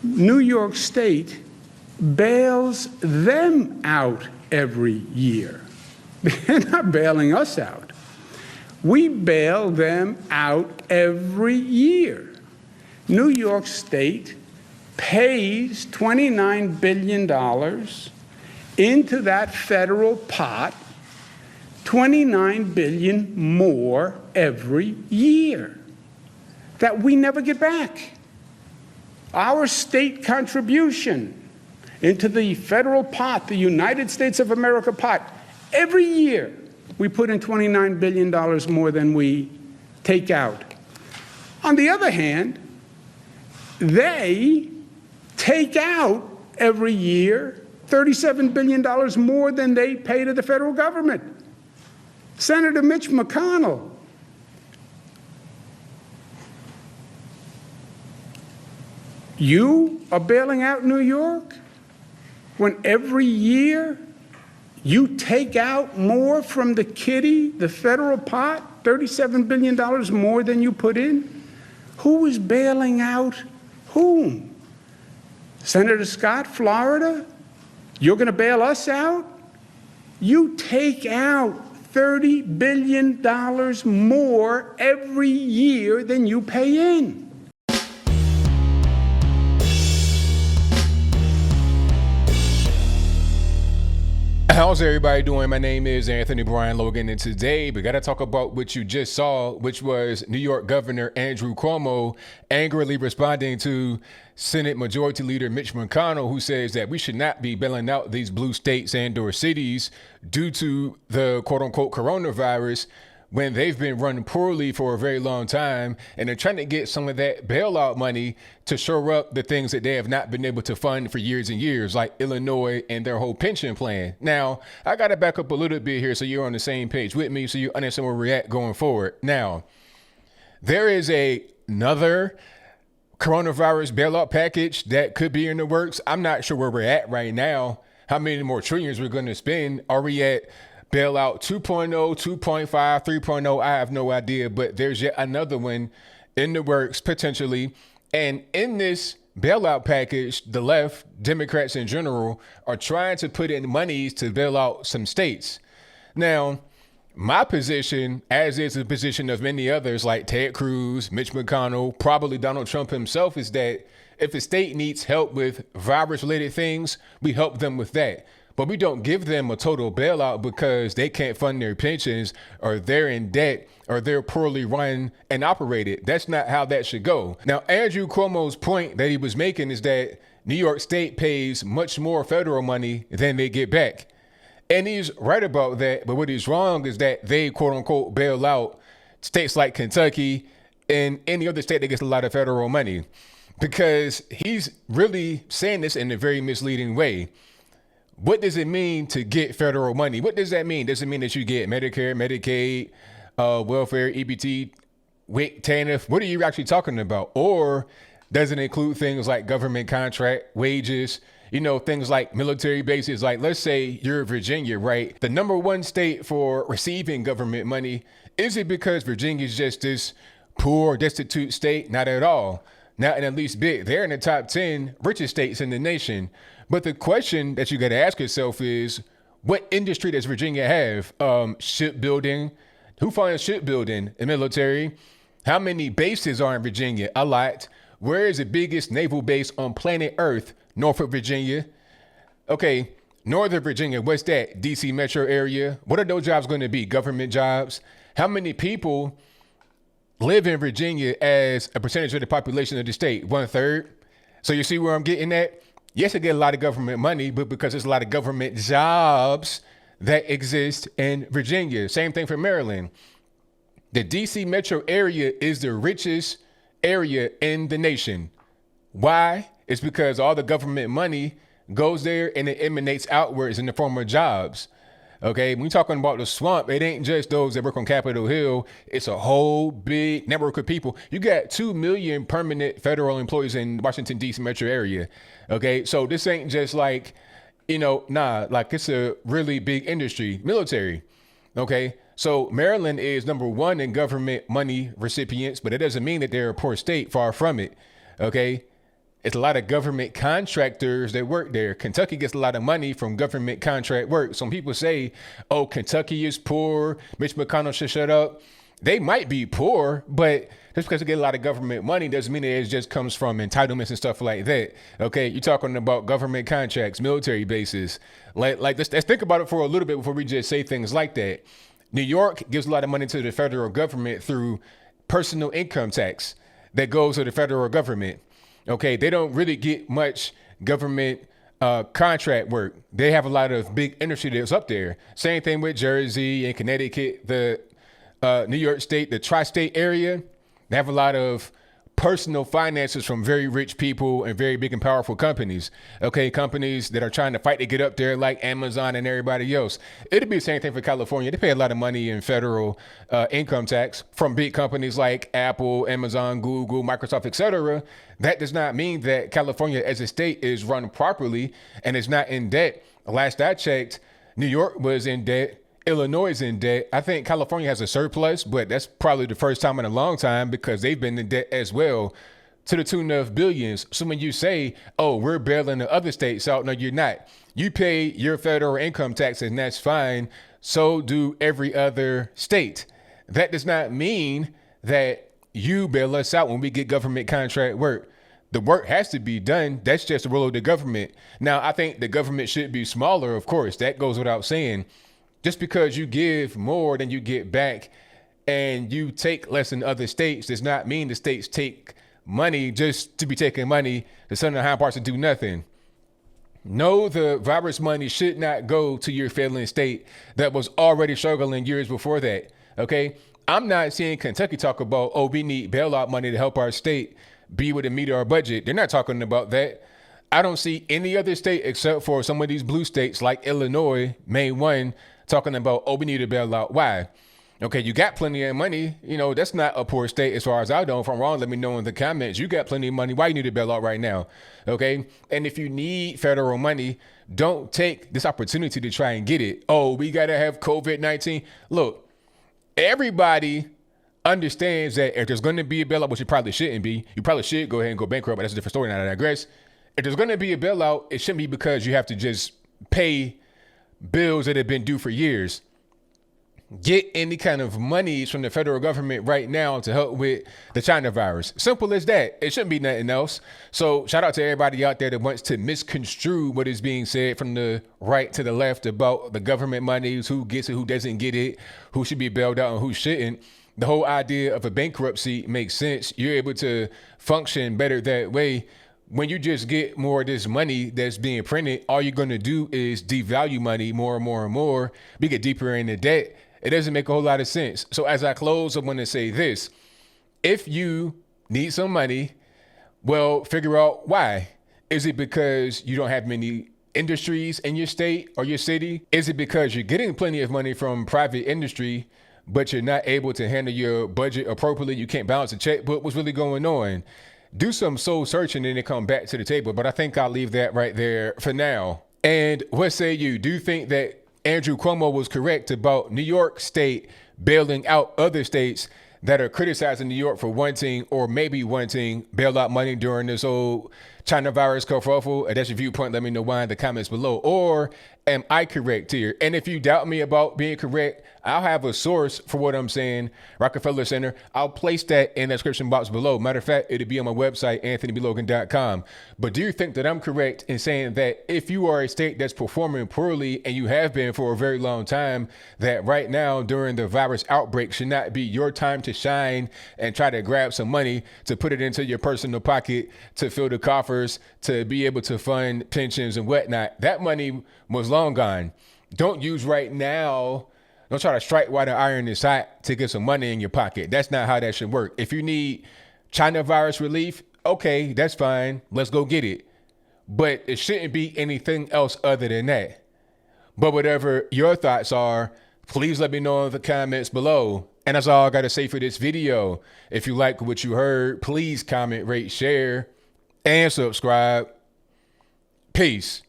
New York State bails them out every year. They're not bailing us out. We bail them out every year. New York State pays $29 billion into that federal pot, $29 billion more every year that we never get back. Our state contribution into the federal pot, the United States of America pot, every year we put in $29 billion more than we take out. On the other hand, they take out every year $37 billion more than they pay to the federal government. Senator Mitch McConnell, you are bailing out New York when every year you take out more from the kitty, the federal pot, $37 billion more than you put in? Who is bailing out whom? Senator Scott, Florida? You're going to bail us out? You take out $30 billion more every year than you pay in. How's everybody doing? My name is Anthony Brian Logan, and today we got to talk about what you just saw, which was New York Governor Andrew Cuomo angrily responding to Senate Majority Leader Mitch McConnell, who says that we should not be bailing out these blue states and or cities due to the quote unquote coronavirus when they've been running poorly for a very long time, and they're trying to get some of that bailout money to shore up the things that they have not been able to fund for years and years, like Illinois and their whole pension plan. Now, I got to back up a little bit here so you're on the same page with me, so you understand where we're at going forward. Now, there is another coronavirus bailout package that could be in the works. I'm not sure where we're at right now, how many more trillions we're going to spend. Are we at bailout 2.0, 2.5, 3.0, I have no idea, but there's yet another one in the works potentially. And in this bailout package, the left, Democrats in general, are trying to put in monies to bail out some states. Now, my position, as is the position of many others like Ted Cruz, Mitch McConnell, probably Donald Trump himself, is that if a state needs help with virus-related things, we help them with that. But we don't give them a total bailout because they can't fund their pensions or they're in debt or they're poorly run and operated. That's not how that should go. Now, Andrew Cuomo's point that he was making is that New York State pays much more federal money than they get back. And he's right about that. But what he's wrong is that they, quote unquote, bail out states like Kentucky and any other state that gets a lot of federal money, because he's really saying this in a very misleading way. What does it mean to get federal money? What does that mean? Does it mean that you get Medicare, Medicaid, welfare, EBT, WIC, TANF? What are you actually talking about? Or does it include things like government contract, wages, things like military bases? Like, let's say you're Virginia, right? The number one state for receiving government money. Is it because Virginia is just this poor, destitute state? Not at all. Not in the least bit. They're in the top 10 richest states in the nation. But the question that you got to ask yourself is, what industry does Virginia have? Shipbuilding. Who funds shipbuilding? The military. How many bases are in Virginia? A lot. Where is the biggest naval base on planet Earth? Norfolk, Virginia. Okay, Northern Virginia, what's that? DC metro area. What are those jobs going to be? Government jobs. How many people live in Virginia as a percentage of the population of the state? 1/3. So you see where I'm getting at? Yes, they get a lot of government money, but because there's a lot of government jobs that exist in Virginia. Same thing for Maryland. The DC metro area is the richest area in the nation. Why? It's because all the government money goes there and it emanates outwards in the form of jobs. Okay, when we're talking about the swamp, it ain't just those that work on Capitol Hill. It's a whole big network of people. You got 2 million permanent federal employees in Washington, D.C. metro area. Okay, so this ain't just like, like it's a really big industry, military. Okay, so Maryland is number one in government money recipients, but it doesn't mean that they're a poor state, far from it. Okay, It's a lot of government contractors that work there. Kentucky gets a lot of money from government contract work. Some people say, oh, Kentucky is poor, Mitch McConnell should shut up. They might be poor, but just because they get a lot of government money doesn't mean that it just comes from entitlements and stuff like that. Okay, you're talking about government contracts, military bases. Let's think about it for a little bit before we just say things like that. New York gives a lot of money to the federal government through personal income tax that goes to the federal government. Okay, they don't really get much government contract work. They have a lot of big initiatives up there. Same thing with Jersey and Connecticut, the New York State, the tri-state area. They have a lot of personal finances from very rich people and very big and powerful companies. Okay, companies that are trying to fight to get up there like Amazon and everybody else. It'd be the same thing for California. They pay a lot of money in federal income tax from big companies like Apple, Amazon, Google, Microsoft, etc. That does not mean that California as a state is run properly and is not in debt. Last I checked, New York was in debt. Illinois is in debt. I think California has a surplus, but that's probably the first time in a long time because they've been in debt as well to the tune of billions. So when you say, oh, we're bailing the other states out, no, you're not. You pay your federal income taxes and that's fine. So do every other state. That does not mean that you bail us out when we get government contract work. The work has to be done. That's just the role of the government. Now, I think the government should be smaller, of course. That goes without saying. Just because you give more than you get back and you take less than other states does not mean the states take money just to be taking money to send the high parts to do nothing. No, the virus money should not go to your failing state that was already struggling years before that. Okay. I'm not seeing Kentucky talk about, oh, we need bailout money to help our state be able to meet our budget. They're not talking about that. I don't see any other state except for some of these blue states like Illinois, Maine 1, talking about, oh, we need a bailout. Why? Okay, you got plenty of money. You know, that's not a poor state as far as I know. If I'm wrong, let me know in the comments. You got plenty of money. Why you need a bailout right now? Okay, and if you need federal money, don't take this opportunity to try and get it. Oh, we got to have COVID-19. Look, everybody understands that if there's going to be a bailout, which it probably shouldn't be, you probably should go ahead and go bankrupt, but that's a different story now, I digress. If there's going to be a bailout, it shouldn't be because you have to just pay bills that have been due for years. Get any kind of monies from the federal government right now to help with the China virus. Simple as that. It shouldn't be nothing else. So shout out to everybody out there that wants to misconstrue what is being said from the right to the left about the government monies, who gets it, who doesn't get it, who should be bailed out and who shouldn't. The whole idea of a bankruptcy makes sense. You're able to function better that way. When you just get more of this money that's being printed, all you're going to do is devalue money more and more and more. We get deeper into debt. It doesn't make a whole lot of sense. So as I close, I want to say this. If you need some money, well, figure out why. Is it because you don't have many industries in your state or your city? Is it because you're getting plenty of money from private industry, but you're not able to handle your budget appropriately? You can't balance a checkbook. What's really going on? Do some soul searching and then come back to the table. But I think I'll leave that right there for now. And what say you? Do you think that Andrew Cuomo was correct about New York State bailing out other states that are criticizing New York for wanting or maybe wanting bailout money during this whole China virus kerfuffle? And that's your viewpoint. Let me know why in the comments below. Or am I correct here? And if you doubt me about being correct, I'll have a source for what I'm saying, Rockefeller Center. I'll place that in the description box below. Matter of fact, it'll be on my website, anthonyblogan.com. But do you think that I'm correct in saying that if you are a state that's performing poorly, and you have been for a very long time, that right now during the virus outbreak should not be your time to shine and try to grab some money to put it into your personal pocket to fill the coffers, to be able to fund pensions and whatnot? That money was long gone. Don't use right now. Don't try to strike while the iron is hot to get some money in your pocket. That's not how that should work. If you need China virus relief, okay, that's fine. Let's go get it. But it shouldn't be anything else other than that. But whatever your thoughts are, please let me know in the comments below. And that's all I got to say for this video. If you like what you heard, please comment, rate, share, and subscribe. Peace.